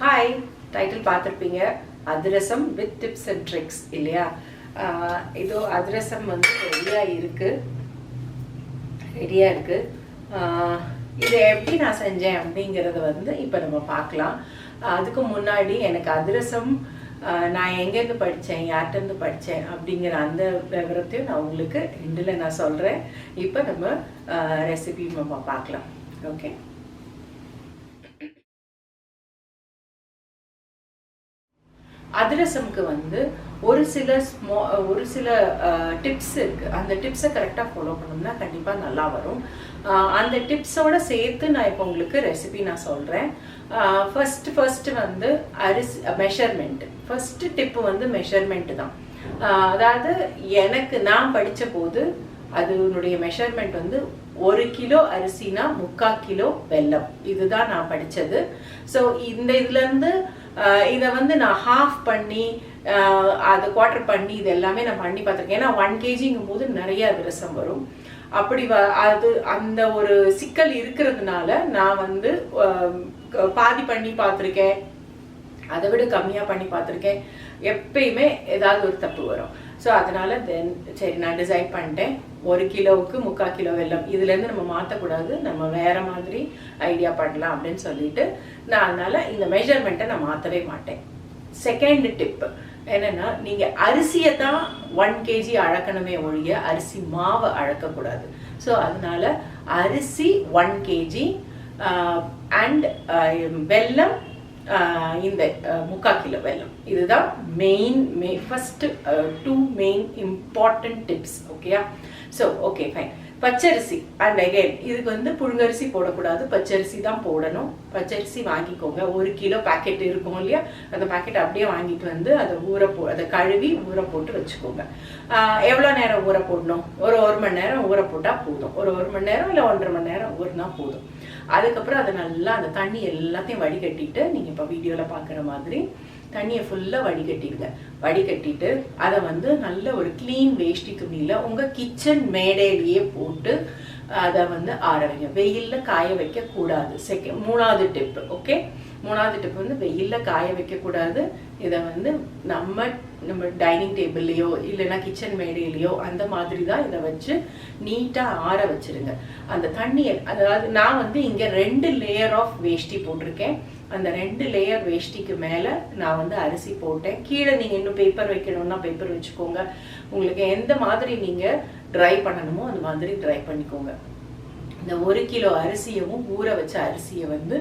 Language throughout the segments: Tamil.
Hi, title பார்த்திருப்பீங்க Athirasam with tips and tricks இல்லையா? இதோ Athirasam வந்து ரெடியா இருக்கு. இதை எப்படி நான் செஞ்சேன் அப்படிங்கறத வந்து இப்போ நம்ம பார்க்கலாம். அதுக்கு முன்னாடி எனக்கு Athirasam நான் எங்கேருந்து படித்தேன், யார்கிட்டருந்து படித்தேன் அப்படிங்கிற அந்த விவரத்தையும் நான் உங்களுக்கு இதில் நான் சொல்கிறேன். இப்போ நம்ம ரெசிபி நம்ம பார்க்கலாம். ஓகே, Athirasamக்கு வந்து ஒரு சில டிப்ஸ் இருக்கு. அந்த டிப்ஸை கரெக்டாக ஃபாலோ பண்ணோம்னா கண்டிப்பாக நல்லா வரும். அந்த டிப்ஸோட சேர்த்து நான் இப்போ உங்களுக்கு ரெசிபி நான் சொல்கிறேன். ஃபர்ஸ்ட் வந்து மெஷர்மெண்ட். ஃபர்ஸ்ட் டிப்பு வந்து மெஷர்மெண்ட் தான். அதாவது நான் படித்த போது அதனுடைய மெஷர்மெண்ட் வந்து 1 கிலோ அரிசினா 3/4 கிலோ வெல்லம். இதுதான் நான் படித்தது. ஸோ இதுலேருந்து இதை வந்து நான் ஹாஃப் பண்ணி அதை குவார்டர் பண்ணி இது எல்லாமே நான் பண்ணி பார்த்துருக்கேன். ஏன்னா 1 kgங்கும் போது நிறைய அதிரசம் வரும். அப்படி அந்த ஒரு சிக்கல் இருக்கிறதுனால நான் வந்து பாதி பண்ணி பார்த்துருக்கேன், அதை விட கம்மியாக பண்ணி பார்த்துருக்கேன். எப்பயுமே ஏதாவது ஒரு தப்பு வரும். ஸோ அதனால சரி நான் டிசைட் பண்ணிட்டேன் 1 கிலோவுக்கு 3/4 கிலோ வெல்லம். இதுலேருந்து நம்ம மாற்றக்கூடாது, நம்ம வேற மாதிரி ஐடியா பண்ணலாம் அப்படின்னு சொல்லிட்டு நான் அதனால இந்த மெஷர்மெண்ட்டை நான் மாற்றவே மாட்டேன். செகண்ட் டிப் என்னன்னா, நீங்க அரிசியை தான் 1 kg அளக்கணுமே ஒழிய அரிசி மாவை அளக்கக்கூடாது. ஸோ அதனால அரிசி 1 kg அண்ட் வெல்லம் இந்த 3/4 கிலோ வெல்லம். இதுதான் ஃபர்ஸ்ட் 2 மெயின் இம்பார்ட்டன்ட் டிப்ஸ். ஓகேயா? So okay fine. பச்சரிசி அண்ட் அகைன் இதுக்கு வந்து புழுங்கரிசி போடக்கூடாது, பச்சரிசி தான் போடணும். பச்சரிசி வாங்கிக்கோங்க. 1 கிலோ பேக்கெட் இருக்கும் இல்லையா, அந்த பேக்கெட் அப்படியே வாங்கிட்டு வந்து அதை கழுவி ஊற போட்டு வச்சுக்கோங்க. எவ்வளோ நேரம் ஊற போடணும்? ஒரு மணி நேரம் ஊற போட்டால் போதும். ஒரு மணி நேரம் இல்லை 1.5 மணி நேரம் ஊறினா போதும். அதுக்கப்புறம் அதை நல்லா அந்த தண்ணி எல்லாத்தையும் வடிகட்டிட்டு, நீங்கள் இப்போ வீடியோவில் பார்க்குற மாதிரி தண்ணியை ஃபுல்லாக வடிகட்டிட்டு அதை வந்து நல்ல ஒரு க்ளீன் வேஷ்டி துணியில் உங்கள் கிச்சன் மேடையிலேயே போட்டு அதை வந்து ஆற வைங்க. வெயிலில் காய வைக்கக்கூடாது. மூணாவது டிப். ஓகே, மூணாவது டிப் வந்து வெயிலில் காய வைக்கக்கூடாது. இதை வந்து நம்ம டைனிங் டேபிள்லையோ இல்லைன்னா கிச்சன் மேடையிலையோ அந்த மாதிரி தான் இதை வச்சு நீட்டாக ஆற வச்சிருங்க. அந்த தண்ணியை, அதாவது நான் வந்து இங்கே 2 லேயர் ஆஃப் வேஷ்டி போட்டிருக்கேன். அந்த 2 லேயர் வேஷ்டிக்கு மேலே நான் வந்து அரிசி போட்டேன். கீழே நீங்கள் இன்னும் பேப்பர் வைக்கணும்னா பேப்பர் வச்சுக்கோங்க. உங்களுக்கு எந்த மாதிரி நீங்கள் ட்ரை பண்ணணுமோ அந்த மாதிரி ட்ரை பண்ணிக்கோங்க. இந்த 1 கிலோ அரிசியவும் ஊற வச்ச அரிசியை வந்து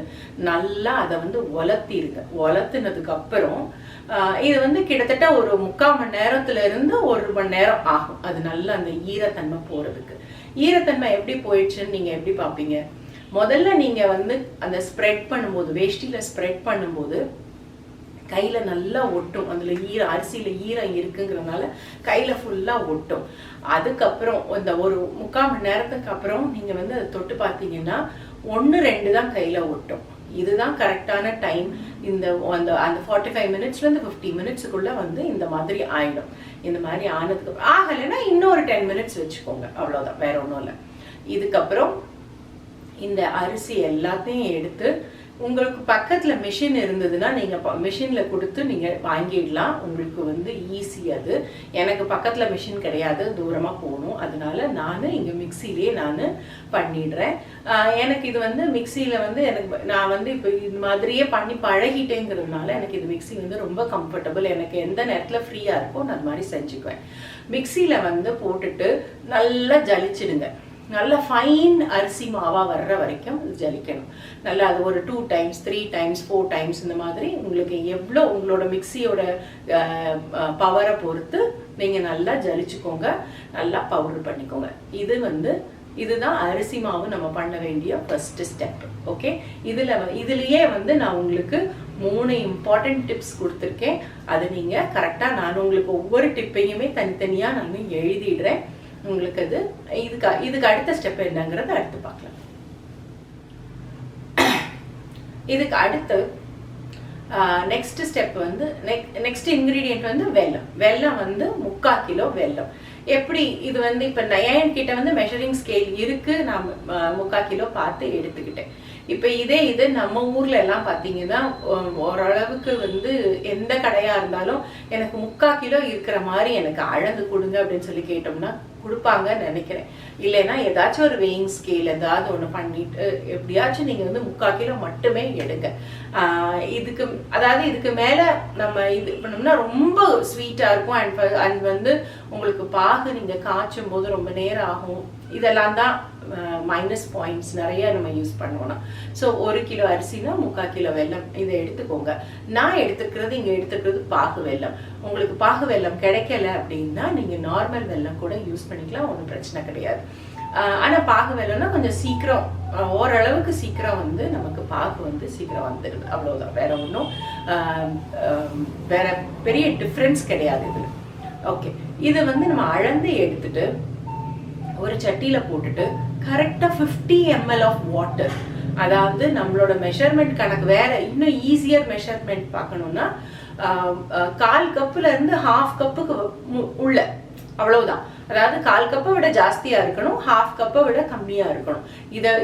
நல்லா அதை வந்து உலர்த்தினதுக்கு அப்புறம் இது வந்து கிட்டத்தட்ட ஒரு 3/4 மணி நேரத்துல இருந்து 1 மணி நேரம் ஆகும். அது நல்லா அந்த ஈரத்தன்மை போறதுக்கு. ஈரத்தன்மை எப்படி போயிடுச்சுன்னு நீங்க எப்படி பார்ப்பீங்க? முதல்ல நீங்க வந்து அந்த ஸ்ப்ரெட் பண்ணும்போது, வேஷ்டியில ஸ்ப்ரெட் பண்ணும்போது கையில நல்லா ஒட்டும். அதுல அரிசியில ஈரம் இருக்குங்கிறதுனால கையில ஃபுல்லா ஒட்டும். அதுக்கப்புறம் இந்த ஒரு 3/4 மணி நேரத்துக்கு அப்புறம் நீங்க வந்து அதை தொட்டு பார்த்தீங்கன்னா 1-2 தான் கையில ஒட்டும். இதுதான் கரெக்டான டைம். அந்த 45 மினிட்ஸ்ல இருந்து 50 மினிட்ஸுக்குள்ள வந்து இந்த மாதிரி ஆயிடும். இந்த மாதிரி ஆனதுக்கு அப்புறம் ஆகலைன்னா இன்னொரு 10 மினிட்ஸ் வச்சுக்கோங்க. அவ்வளவுதான், வேற ஒன்றும் இல்லை. இதுக்கப்புறம் இந்த அரிசி எல்லாத்தையும் எடுத்து, உங்களுக்கு பக்கத்துல மிஷின் இருந்ததுன்னா நீங்க மிஷின்ல கொடுத்து நீங்க வாங்கிடலாம். உங்களுக்கு வந்து ஈஸி. அது எனக்கு பக்கத்துல மிஷின் கிடையாது, தூரமா போகணும். அதனால நான் இங்க மிக்சிலேயே நான் பண்ணிடுறேன். எனக்கு இது வந்து மிக்சியில வந்து நான் வந்து இப்போ இது மாதிரியே பண்ணி பழகிட்டேங்கிறதுனால எனக்கு இது மிக்சி வந்து ரொம்ப கம்ஃபர்டபுள். எனக்கு எந்த நேரத்துல ஃப்ரீயா இருக்கோ நான் அது மாதிரி செஞ்சுக்குவேன். மிக்சியில வந்து போட்டுட்டு நல்லா ஜலிச்சிடுங்க. நல்லா ஃபைன் அரிசி மாவா வர்ற வரைக்கும் ஜலிக்கணும். நல்லா அது ஒரு 2 times 3 times 4 times இந்த மாதிரி உங்களுக்கு எவ்வளோ உங்களோட மிக்சியோட பவரை பொறுத்து நீங்க நல்லா ஜலிச்சுக்கோங்க, நல்லா பவுடர் பண்ணிக்கோங்க. இதுதான் அரிசி மாவு நம்ம பண்ண வேண்டிய ஃபர்ஸ்ட் ஸ்டெப். ஓகே, இதுலயே வந்து நான் உங்களுக்கு 3 இம்பார்ட்டன்ட் டிப்ஸ் கொடுத்துருக்கேன். அது நீங்க கரெக்டா, நான் உங்களுக்கு ஒவ்வொரு டிப்பையுமே தனித்தனியா நான் எழுதிடுறேன். உங்களுக்கு அது இதுக்கு அடுத்த ஸ்டெப் என்னங்கிறத அடுத்து பார்க்கலாம். இதுக்கு அடுத்து நெக்ஸ்ட் ஸ்டெப் வந்து நெக்ஸ்ட் இன்கிரீடியன்ட் வந்து வெல்லம் வந்து 3/4 கிலோ வெல்லம். எப்படி இது வந்து இப்போ என்கிட்ட வந்து மெஷரிங் ஸ்கேல் இருக்கு, நான் 3/4 கிலோ பார்த்து எடுத்துக்கிட்டேன். இப்போ இது நம்ம ஊர்ல எல்லாம் பார்த்தீங்கன்னா ஓரளவுக்கு வந்து எந்த கடையா இருந்தாலும் எனக்கு 3/4 கிலோ இருக்கிற மாதிரி எனக்கு அளந்து கொடுங்க அப்படின்னு சொல்லி கேட்டோம்னா கொடுப்பாங்கன்னு நினைக்கிறேன். இல்லைன்னா ஏதாச்சும் ஒரு வெயிங் ஸ்கேல் ஏதாவது ஒன்று பண்ணிட்டு எப்படியாச்சும் நீங்க வந்து 3/4 கிலோ மட்டுமே எடுங்க. இதுக்கு மேல நம்ம இது பண்ணோம்னா ரொம்ப ஸ்வீட்டா இருக்கும். அண்ட் வந்து உங்களுக்கு பாகு நீங்க காய்ச்சும் போது ரொம்ப நேரம் ஆகும். இதெல்லாம் தான் மைனஸ் பாயிண்ட்ஸ் நிறைய நம்ம யூஸ் பண்ணுவோம்னா. ஸோ 1 கிலோ அரிசினா 3/4 கிலோ வெல்லம் இதை எடுத்துக்கோங்க. நான் இங்க எடுத்துக்கிறது பாகு வெல்லம். உங்களுக்கு பாகு வெல்லம் கிடைக்கல அப்படின்னா நீங்க நார்மல் வெல்லம் கூட யூஸ் பண்ணிக்கலாம், ஒன்றும் பிரச்சனை கிடையாது. ஆனா பாகு வெல்லம்னா கொஞ்சம் சீக்கிரம், ஓரளவுக்கு சீக்கிரம் வந்து நமக்கு பாகு வந்து சீக்கிரம் வந்துடுது, அவ்வளவுதான். வேற ஒன்றும் வேற பெரிய டிஃப்ரென்ஸ் கிடையாது இதுல. ஓகே, இது வந்து நம்ம அளந்து எடுத்துட்டு ஒரு சட்டியில போட்டுட்டு கரெக்டா 50 ml ஆஃப் வாட்டர், அதாவது நம்மளோட மெஷர்மெண்ட் கணக்கு வேற இன்னும் ஈஸியர் மெஷர்மெண்ட் பார்க்கணும்னா 1/4 கப்புல இருந்து 1/2 கப்புக்கு உள்ள, அவ்வளவுதான். அதாவது 1/4 கப்பை விட ஜாஸ்தியா இருக்கணும், 1/2 கப்பை விட கம்மியா இருக்கணும்.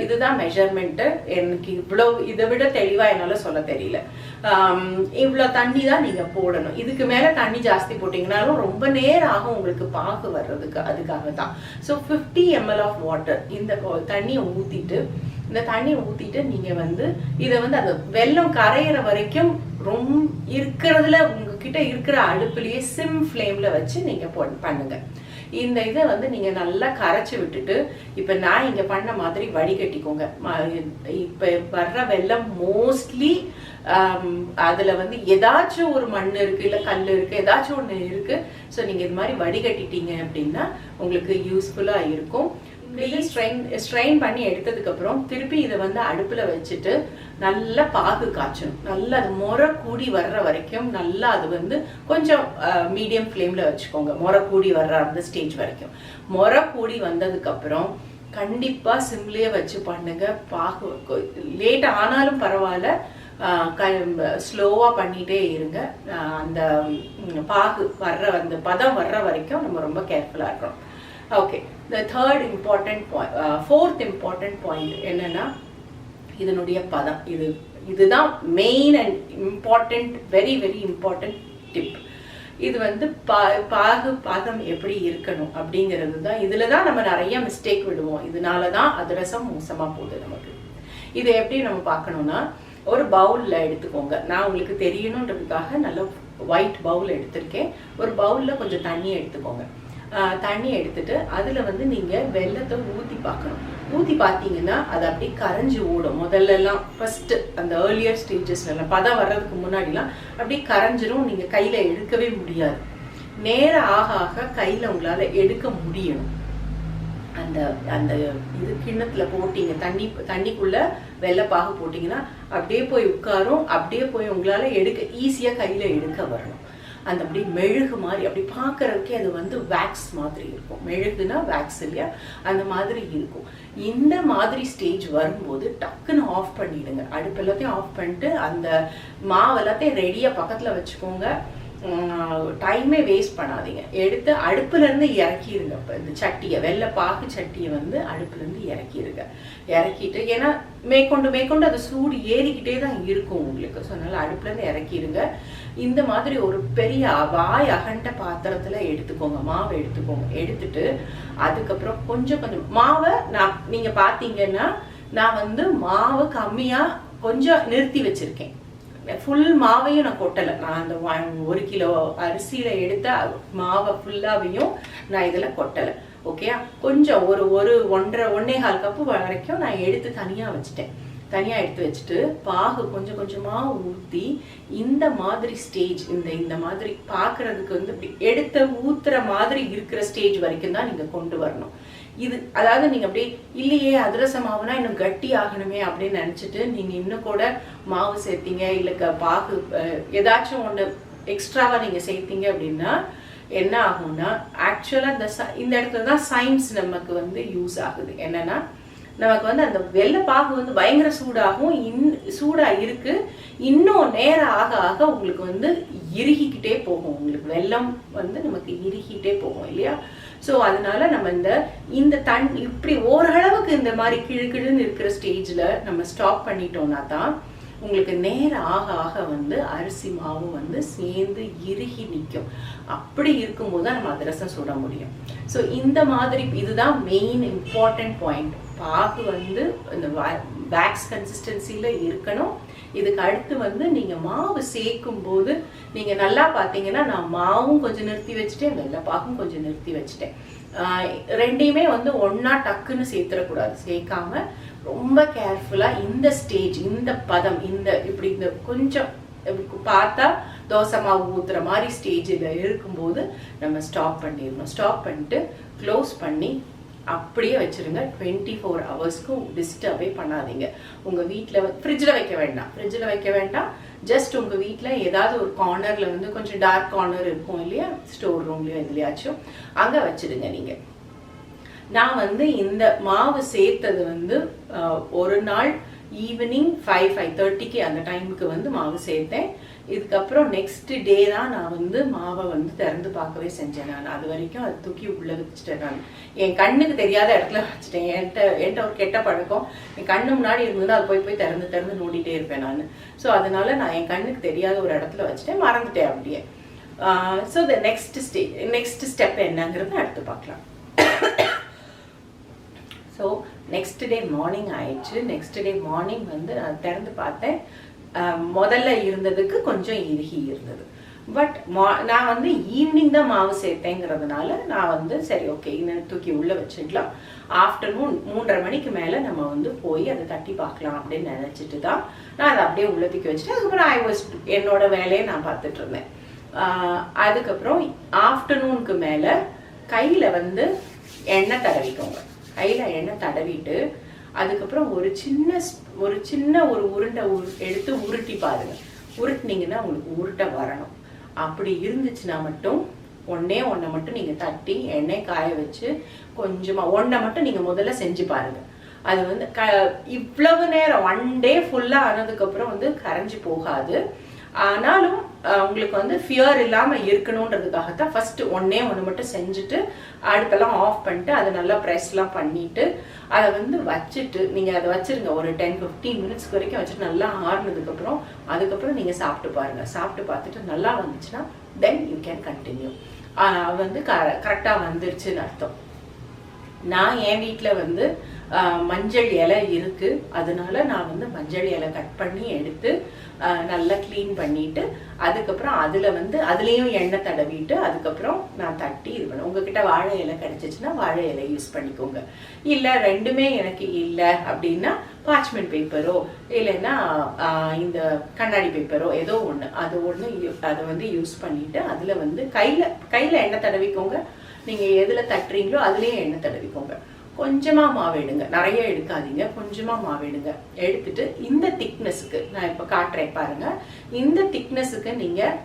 இதுதான் மெஷர்மெண்ட். எனக்கு இதை விட தெளிவா என்னால சொல்ல தெரியல. இவ்வளவு தண்ணி தான் நீங்க போடணும். இதுக்கு மேல தண்ணி ஜாஸ்தி போட்டீங்கன்னாலும் ரொம்ப நேரம் ஆகும் உங்களுக்கு பாகு வர்றதுக்கு, அதுக்காக தான். ஸோ 50 ml ஆஃப் வாட்டர், இந்த தண்ணியை ஊத்திட்டு நீங்க வந்து இதை வந்து அந்த வெல்லம் கரையிற வரைக்கும் ரொம்ப இருக்கிறதுல உங்ககிட்ட இருக்கிற அடுப்புலயே சிம் ஃப்ளேம்ல வச்சு நீங்க பண்ணுங்க. இந்த இதை வந்து நீங்க நல்லா கரைச்சி விட்டுட்டு இப்ப நான் இங்க பண்ண மாதிரி வடிகட்டிக்கோங்க. இப்ப வர்ற வெல்லம் மோஸ்ட்லி அதுல வந்து ஏதாச்சும் ஒரு மண் இருக்கு, இல்ல கல் இருக்கு, ஏதாச்சும் ஒண்ணு இருக்கு. ஸோ நீங்க இது மாதிரி வடிகட்டிட்டீங்க அப்படின்னா உங்களுக்கு யூஸ்ஃபுல்லா இருக்கும். ஸ்ட்ரெயின் பண்ணி எடுத்ததுக்கு அப்புறம் திருப்பி இதை வந்து அடுப்புல வச்சுட்டு நல்லா பாகு காய்ச்சணும். நல்லா அது முறை கூடி வர்ற வரைக்கும் நல்லா அது வந்து கொஞ்சம் மீடியம் ஃப்ளேம்ல வச்சுக்கோங்க. முறை கூடி வர்ற அந்த ஸ்டேஜ் வரைக்கும். முறை கூடி வந்ததுக்கு அப்புறம் கண்டிப்பா சிம்லயே வச்சு பண்ணுங்க. பாகு லேட் ஆனாலும் பரவாயில்ல, ஸ்லோவா பண்ணிட்டே இருங்க. அந்த பாகு வர்ற அந்த பதம் வர்ற வரைக்கும் நம்ம ரொம்ப கேர்ஃபுல்லா இருக்கணும். Okay, the fourth important point என்னன்னா இதனுடைய பதம். இதுதான் main and important, very very important tip. இது வந்து பாகு பதம் எப்படி இருக்கணும் அப்படிங்கிறது தான். இதுலதான் நம்ம நிறைய மிஸ்டேக் விடுவோம். இதனாலதான் அதிரசம் மோசமா போகுது நமக்கு. இது எப்படி நம்ம பார்க்கணும்னா, ஒரு பவுல்ல எடுத்துக்கோங்க. நான் உங்களுக்கு தெரியணுன்றதுக்காக நல்ல ஒயிட் பவுல் எடுத்திருக்கேன். ஒரு பவுல்ல கொஞ்சம் தண்ணி எடுத்துக்கோங்க. தண்ணி எடுத்துட்டு அதுல வந்து நீங்க வெல்லத்தை ஊத்தி பார்க்கணும். ஊத்தி பார்த்தீங்கன்னா அது அப்படியே கரைஞ்சி ஓடும். முதல்ல எல்லாம் ஃபர்ஸ்ட் அந்த ஏர்லியர் ஸ்டேஜஸ்ல எல்லாம் பதம் வர்றதுக்கு முன்னாடிலாம் அப்படியே கரைஞ்சிரும். நீங்க கையில எடுக்கவே முடியாது. நேரம் ஆக ஆக கையில உங்களால எடுக்க முடியணும். அந்த அந்த இது கிண்ணத்துல போட்டீங்க, தண்ணிக்குள்ள வெள்ளப்பாகு போட்டீங்கன்னா அப்படியே போய் உட்காரும். அப்படியே போய் உங்களால ஈஸியா கையில எடுக்க வரணும். அந்த அப்படி மெழுகு மாதிரி அப்படி பார்க்கறதுக்கே அது வந்து வேக்ஸ் மாதிரி இருக்கும். மெழுகுனா வேக்ஸ் இல்லையா, அந்த மாதிரி இருக்கும். இந்த மாதிரி ஸ்டேஜ் வரும்போது டக்குன்னு ஆஃப் பண்ணிடுங்க. அடுப்பு எல்லாத்தையும் ஆஃப் பண்ணிட்டு அந்த மாவு எல்லாத்தையும் ரெடியா பக்கத்துல வச்சுக்கோங்க. டைமே வேஸ்ட் பண்ணாதீங்க. எடுத்து அடுப்புல இருந்து இறக்கிடுங்க. இந்த சட்டியை, வெள்ளை பாகு சட்டியை வந்து அடுப்புல இருந்து இறக்கிட்டு, ஏன்னா மேற்கொண்டு அது சூடு ஏறிக்கிட்டே தான் இருக்கும் உங்களுக்கு. ஸோ அதனால அடுப்புல இருந்து இறக்கிடுங்க. இந்த மாதிரி ஒரு பெரிய வாய் அகண்ட பாத்திரத்துல எடுத்துக்கோங்க, மாவை எடுத்துக்கோங்க. எடுத்துட்டு அதுக்கப்புறம் கொஞ்சம் மாவை நீங்க பாத்தீங்கன்னா நான் வந்து மாவு கம்மியா கொஞ்சம் நிறுத்தி வச்சிருக்கேன். ஃபுல் மாவையும் நான் கொட்டலை. நான் அந்த 1 கிலோ அரிசியில எடுத்த மாவை ஃபுல்லாவையும் நான் இதுல கொட்டலை. ஓகே, கொஞ்சம் ஒரு 1.5 கப்பு வரைக்கும் நான் எடுத்து தனியா எடுத்து வச்சுட்டு பாகு கொஞ்சம் கொஞ்சமா ஊத்தி இந்த மாதிரி ஸ்டேஜ், இந்த மாதிரி பாக்குறதுக்கு வந்து இப்படி எடுத்து ஊத்துற மாதிரி இருக்கிற ஸ்டேஜ் வரைக்கும் தான் நீங்க கொண்டு வரணும். இது அதாவது நீங்க அப்படியே இல்லையே அதிரச மாவுனா இன்னும் கட்டி ஆகணுமே அப்படின்னு நினைச்சிட்டு நீங்க இன்னும் கூட மாவு சேர்த்தீங்க, இல்ல பாகு ஏதாச்சும் ஒண்ணு எக்ஸ்ட்ராவா நீங்க சேர்த்தீங்க அப்படின்னா என்ன ஆகும்னா, ஆக்சுவலா இந்த இடத்துல தான் சயின்ஸ் நமக்கு வந்து யூஸ் ஆகுது. என்னன்னா, நமக்கு வந்து அந்த வெள்ளை பாகு வந்து பயங்கர சூடாகும். சூடா இருக்கு. இன்னும் நேரம் ஆக ஆக உங்களுக்கு வந்து இறுகிக்கிட்டே போகும். உங்களுக்கு வெல்லம் வந்து நமக்கு இறுகிட்டே போகும் இல்லையா. ஸோ அதனால நம்ம இந்த இப்படி ஓரளவுக்கு இந்த மாதிரி கிழு இருக்கிற ஸ்டேஜில் நம்ம ஸ்டாப் பண்ணிட்டோம்னா தான் உங்களுக்கு நேரம் ஆக ஆக அரிசி மாவு சேர்ந்து இறுகி நிற்கும். அப்படி இருக்கும்போது தான் நம்ம அதிரசம் சுட முடியும். ஸோ இந்த மாதிரி இதுதான் மெயின் இம்பார்ட்டன்ட் பாயிண்ட். பாகு இந்த வேக்ஸ் கன்சிஸ்டன்சியில் இருக்கணும். இதுக்கு அடுத்து நீங்கள் மாவு சேர்க்கும் போது நீங்கள் நல்லா பார்த்தீங்கன்னா நான் மாவும் கொஞ்சம் நிறுத்தி வச்சுட்டேன், வெள்ளைப்பாகும் கொஞ்சம் நிறுத்தி வச்சுட்டேன். ரெண்டையுமே ஒன்னா டக்குன்னு சேர்த்துடக்கூடாது. சேர்க்காம ரொம்ப கேர்ஃபுல்லா இந்த ஸ்டேஜ், இந்த பதம், இப்படி இந்த கொஞ்சம் பார்த்தா தோசை மாவு ஊத்துற மாதிரி ஸ்டேஜில் இருக்கும்போது நம்ம ஸ்டாப் பண்ணிடணும். ஸ்டாப் பண்ணிட்டு க்ளோஸ் பண்ணி அப்படியே வச்சிருங்க. 24 ஹவர்ஸ்க்கு டிஸ்டர்பே பண்ணாதீங்க. உங்க வீட்டில் ஃப்ரிட்ஜில் வைக்க வேண்டாம். ஜஸ்ட் உங்க வீட்டில் ஏதாவது ஒரு கார்னர்ல கொஞ்சம் டார்க் கார்னர் இருக்கும் இல்லையா, ஸ்டோர் ரூம்லயோ எதுலையாச்சும், அங்க வச்சிடுங்க. நீங்க நான் இந்த மாவு சேர்த்தது ஒரு நாள் ஈவினிங் 5:30க்கு அந்த டைமுக்கு மாவு சேர்த்தேன். இதுக்கப்புறம் நெக்ஸ்ட் டே தான் நான் மாவை திறந்து பார்க்கவே செஞ்சேன். நான் அது வரைக்கும் அது தூக்கி உள்ள வச்சுட்டேன். நான் என் கண்ணுக்கு தெரியாத இடத்துல வச்சுட்டேன். என்கிட்ட ஒரு கெட்ட பழக்கம், என் கண்ணு முன்னாடி இருந்ததுன்னா அது போய் திறந்து நோண்டிட்டே இருப்பேன் நான். ஸோ அதனால நான் என் கண்ணுக்கு தெரியாத ஒரு இடத்துல வச்சுட்டேன், மறந்துட்டேன் அப்படியே. ஸோ த நெக்ஸ்ட் ஸ்டெப் என்னங்கிறத அடுத்து பார்க்கலாம். ஸோ நெக்ஸ்ட் டே மார்னிங் ஆயிடுச்சு. நெக்ஸ்ட் டே மார்னிங் நான் திறந்து பார்த்தேன். முதல்ல இருந்ததுக்கு கொஞ்சம் இறுகி இருந்தது. பட் நான் ஈவினிங் தான் மாவு சேர்த்தேங்கிறதுனால நான் சரி ஓகே இன்னும் தூக்கி உள்ள வச்சுக்கலாம். ஆஃப்டர்நூன் 3:30 மணிக்கு மேலே நம்ம போய் அதை தட்டி பார்க்கலாம் அப்படின்னு நினச்சிட்டு தான் நான் அதை அப்படியே உள்ள தூக்கி வச்சுட்டேன். அதுக்கப்புறம் என்னோட வேலையை நான் பார்த்துட்டு இருந்தேன். அதுக்கப்புறம் ஆஃப்டர்நூனுக்கு மேலே கையில் எண்ணெய் தடவிக்கோங்க. கையில் எண்ணெய் தடவிட்டு அதுக்கப்புறம் ஒரு சின்ன உருண்டை எடுத்து உருட்டி பாருங்க. உருட்டினீங்கன்னா உங்களுக்கு உருட்டை வரணும். அப்படி இருந்துச்சுன்னா மட்டும் ஒன்னே மட்டும் நீங்க தட்டி எண்ணெய் காய வச்சு கொஞ்சமா ஒன்றை மட்டும் நீங்க முதல்ல செஞ்சு பாருங்க. அது இவ்வளவு நேரம் 1 டே ஃபுல்லா ஆனதுக்கு அப்புறம் கரைஞ்சு போகாது. ஆனாலும் உங்களுக்கு ஃபியர் இல்லாம இருக்கணும்ன்றதுக்காகத்தான் ஃபர்ஸ்ட் ஒன்னே மட்டும் செஞ்சுட்டு அடுப்பெல்லாம் ஆஃப் பண்ணிட்டு அதை நல்லா ப்ரெஸ்லாம் பண்ணிட்டு அதை வச்சுட்டு நீங்க அதை வச்சிருங்க. ஒரு 10-15 மினிட்ஸ் வரைக்கும் வச்சுட்டு நல்லா ஆறுனதுக்கு அதுக்கப்புறம் நீங்க சாப்பிட்டு பாருங்க. சாப்பிட்டு பார்த்துட்டு நல்லா வந்துச்சுன்னா தென் யூ கேன் கண்டினியூ. கரெக்டா வந்துருச்சுன்னு அர்த்தம். நான் என் வீட்டில் மஞ்சள் இலை இருக்கு, அதனால நான் மஞ்சள் இலை கட் பண்ணி எடுத்து நல்லா கிளீன் பண்ணிட்டு அதுக்கப்புறம் அதுலேயும் எண்ணெய் தடவிட்டு அதுக்கப்புறம் நான் தட்டி இது பண்ணேன். உங்ககிட்ட வாழை இலை கிடைச்சிச்சுன்னா வாழை இலை யூஸ் பண்ணிக்கோங்க. இல்லை ரெண்டுமே எனக்கு இல்லை அப்படின்னா பார்ச்மெண்ட் பேப்பரோ இல்லைன்னா இந்த கண்ணாடி பேப்பரோ ஏதோ ஒன்று அதை யூஸ் பண்ணிட்டு அதில் கையில் எண்ணெய் தடவிக்கோங்க. நீங்கள் எதில் தட்டுறீங்களோ அதுலேயும் எண்ணெய் தடவிக்கோங்க. கொஞ்சமாக மாவு எடுங்க, நிறைய எடுக்காதீங்க, கொஞ்சமாக மாவு எடுங்க. எடுத்துட்டு இந்த திக்னஸுக்கு நான் இப்போ காட்டுறேன் பாருங்க. இந்த திக்னஸுக்கு நீங்கள்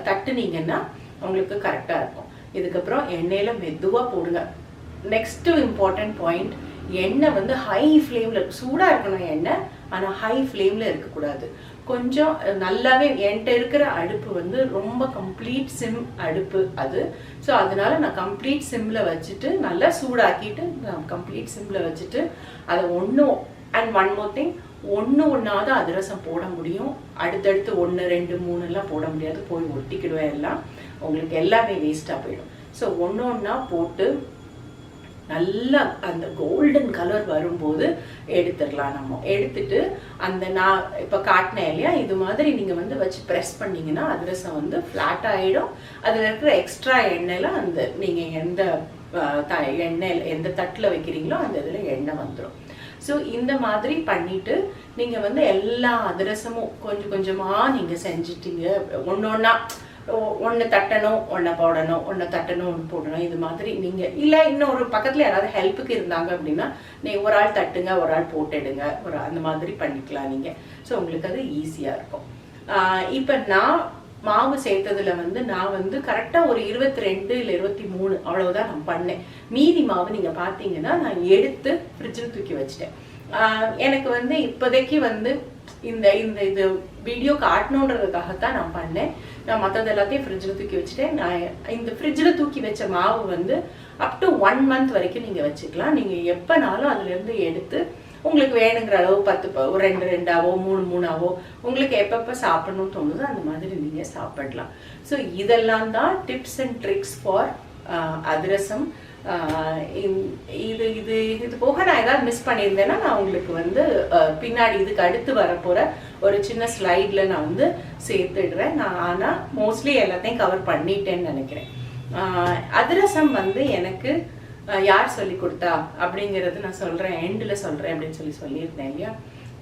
தட்டுனீங்கன்னா உங்களுக்கு கரெக்டாக இருக்கும். இதுக்கப்புறம் எண்ணெயில் மெதுவாக போடுங்க. நெக்ஸ்ட் இம்பார்ட்டன்ட் பாயிண்ட், எண்ணெய் ஹை ஃப்ளேமில் சூடாக இருக்கணும் எண்ணெய், ஆனால் ஹை ஃப்ளேமில் இருக்கக்கூடாது. கொஞ்சம் நல்லாவே என்கிட்ட இருக்கிற அடுப்பு ரொம்ப கம்ப்ளீட் சிம் அடுப்பு அது. ஸோ அதனால நான் கம்ப்ளீட் சிம்மில் வச்சுட்டு நல்லா சூடாக்கிட்டு நான் கம்ப்ளீட் சிம்மில் வச்சுட்டு அதை ஒன் மோர் திங், ஒன்றாவது அதிரசம் போட முடியும். அடுத்தடுத்து 1, 2, 3 போட முடியாது, போய் ஒட்டிக்கிடுவேன் எல்லாம், உங்களுக்கு எல்லாமே வேஸ்ட்டாக போயிடும். ஸோ ஒன்றா போட்டு நல்லா அந்த கோல்டன் கலர் வரும்போது எடுத்துடலாம். நம்ம எடுத்துட்டு நான் இப்போ காட்டினேன் இல்லையா, இது மாதிரி நீங்கள் வச்சு ப்ரெஸ் பண்ணிங்கன்னா அதிரசம் ஃப்ளாட் ஆகிடும். அதில் இருக்கிற எக்ஸ்ட்ரா எண்ணெயில் நீங்கள் எந்த தட்டில் வைக்கிறீங்களோ அந்த இதில் எண்ணெய் வந்துடும். ஸோ இந்த மாதிரி பண்ணிட்டு நீங்கள் எல்லா அதிரசமும் கொஞ்சம் கொஞ்சமாக நீங்கள் செஞ்சிட்டீங்க. ஒன்று தட்டணும், ஒன்றை போடணும், ஒன்று தட்டணும், ஒன்று போடணும். இது மாதிரி நீங்கள் இல்லை இன்னொரு பக்கத்தில் யாராவது ஹெல்ப்புக்கு இருந்தாங்க அப்படின்னா ஒரு ஆள் தட்டுங்க, ஒரு ஆள் போட்டுடுங்க, அந்த மாதிரி பண்ணிக்கலாம் நீங்கள். ஸோ உங்களுக்கு அது ஈஸியாக இருக்கும். இப்போ நான் மாவு சேர்த்ததுல நான் கரெக்டாக ஒரு 22 இல்லை 23 அவ்வளவுதான் நான் பண்ணேன். மீதி மாவு நீங்கள் பார்த்தீங்கன்னா நான் எடுத்து ஃப்ரிட்ஜில் தூக்கி வச்சிட்டேன். எனக்கு இப்போதைக்கு இந்த இந்த இது வீடியோ காட்டணுன்றதுக்காகத்தான் நான் பண்ணேன். நான் மற்றது எல்லாத்தையும் ஃப்ரிட்ஜில் தூக்கி வச்சுட்டேன். நான் இந்த ஃப்ரிட்ஜில் தூக்கி வச்ச மாவு வந்து அப் டு 1 month வரைக்கும் நீங்கள் வச்சுக்கலாம். நீங்கள் எப்போனாலும் அதுலேருந்து எடுத்து உங்களுக்கு வேணுங்கிற அளவு 10 2 3 உங்களுக்கு எப்பப்போ சாப்பிடணும்னு தோணுதோ அந்த மாதிரி நீங்கள் சாப்பிடலாம். ஸோ இதெல்லாம் தான் டிப்ஸ் அண்ட் ட்ரிக்ஸ் ஃபார் அதிரசம். இது இது இது போக நான் ஏதாவது மிஸ் பண்ணியிருந்தேன்னா நான் உங்களுக்கு வந்து பின்னாடி இதுக்கு அடுத்து வரப்போகிற ஒரு சின்ன ஸ்லைடில் நான் வந்து சேர்த்துடுறேன். நான் ஆனால் மோஸ்ட்லி எல்லாத்தையும் கவர் பண்ணிட்டேன்னு நினைக்கிறேன். அதிரசம் வந்து எனக்கு யார் சொல்லி கொடுத்தா அப்படிங்கிறது நான் சொல்கிறேன், எண்டில் சொல்கிறேன் அப்படின்னு சொல்லியிருந்தேன் இல்லையா.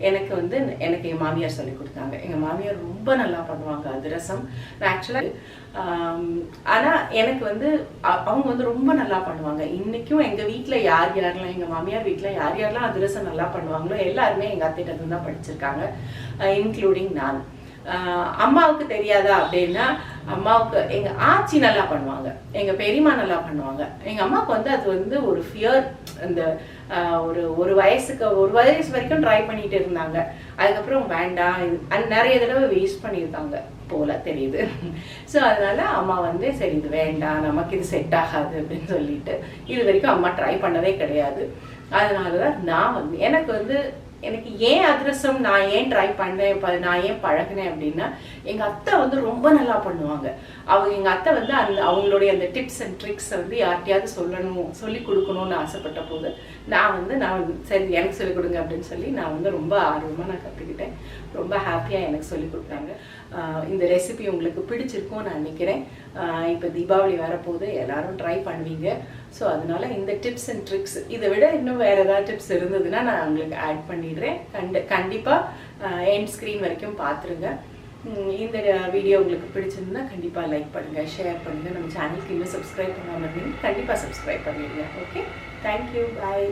எனக்கு வந்து எனக்கு எங்கள் மாமியார் சொல்லி கொடுத்தாங்க. எங்கள் மாமியார் ரொம்ப நல்லா பண்ணுவாங்க அதிரசம். நான் ஆக்சுவலாக ஆனால் எனக்கு வந்து அவங்க வந்து ரொம்ப நல்லா பண்ணுவாங்க. இன்றைக்கும் எங்கள் வீட்டில் யாரெல்லாம் எங்கள் மாமியார் வீட்டில் யாரெல்லாம் அதிரசம் நல்லா பண்ணுவாங்களோ எல்லாருமே எங்கள் அத்தைகிட்ட தான் படிச்சிருக்காங்க, இன்க்ளூடிங் நான். அம்மாவுக்கு தெரியாதா அப்படின்னா, அம்மாவுக்கு எங்கள் ஆச்சி நல்லா பண்ணுவாங்க, எங்கள் பெரியம்மா நல்லா பண்ணுவாங்க. எங்கள் அம்மாவுக்கு வந்து அது வந்து ஒரு ஃபியர். இந்த ஒரு வயசு வரைக்கும் ட்ரை பண்ணிட்டு இருந்தாங்க. அதுக்கப்புறம் வேண்டாம், நிறைய தடவை வேஸ்ட் பண்ணியிருக்காங்க போல தெரியுது. ஸோ அதனால அம்மா வந்து சரி இது வேண்டாம், நமக்கு இது செட் ஆகாது அப்படின்னு சொல்லிட்டு இது வரைக்கும் அம்மா ட்ரை பண்ணதே கிடையாது. அதனாலதான் நான் வந்து எனக்கு ஏன் அதிரசம் நான் ஏன் ட்ரை பண்ணேன், நான் ஏன் பழகினேன் அப்படின்னா, எங்கள் அத்தை வந்து ரொம்ப நல்லா பண்ணுவாங்க. எங்கள் அத்தை வந்து அவங்களுடைய அந்த டிப்ஸ் அண்ட் ட்ரிக்ஸை வந்து யார்கிட்டயாவது சொல்லி கொடுக்கணும்னு ஆசைப்பட்ட போது நான் சரி எனக்கு சொல்லிக் கொடுங்க அப்படின்னு சொல்லி நான் வந்து ரொம்ப ஆர்வமாக நான் கற்றுக்கிட்டேன். ரொம்ப ஹாப்பியாக எனக்கு சொல்லிக் கொடுத்தாங்க. இந்த ரெசிபி உங்களுக்கு பிடிச்சிருக்கும் நான் நினைக்கிறேன். இப்போ தீபாவளி வரப்போது எல்லாரும் ட்ரை பண்ணுவீங்க. ஸோ அதனால இந்த டிப்ஸ் அண்ட் ட்ரிக்ஸ் இதை விட இன்னும் வேறு ஏதாவது டிப்ஸ் இருந்ததுன்னா நான் உங்களுக்கு ஆட் பண்ணிடுறேன். கண்டிப்பாக எண்ட் ஸ்க்ரீன் வரைக்கும் பார்த்துருங்க. இந்த வீடியோ உங்களுக்கு பிடிச்சிருந்தா கண்டிப்பாக லைக் பண்ணுங்கள், ஷேர் பண்ணுங்கள். நம்ம சேனலுக்கு இன்னும் சப்ஸ்கிரைப் பண்ணாமல் இருந்தீங்க கண்டிப்பாக சப்ஸ்கிரைப் பண்ணிடுங்க. ஓகே, தேங்க்யூ, பாய்.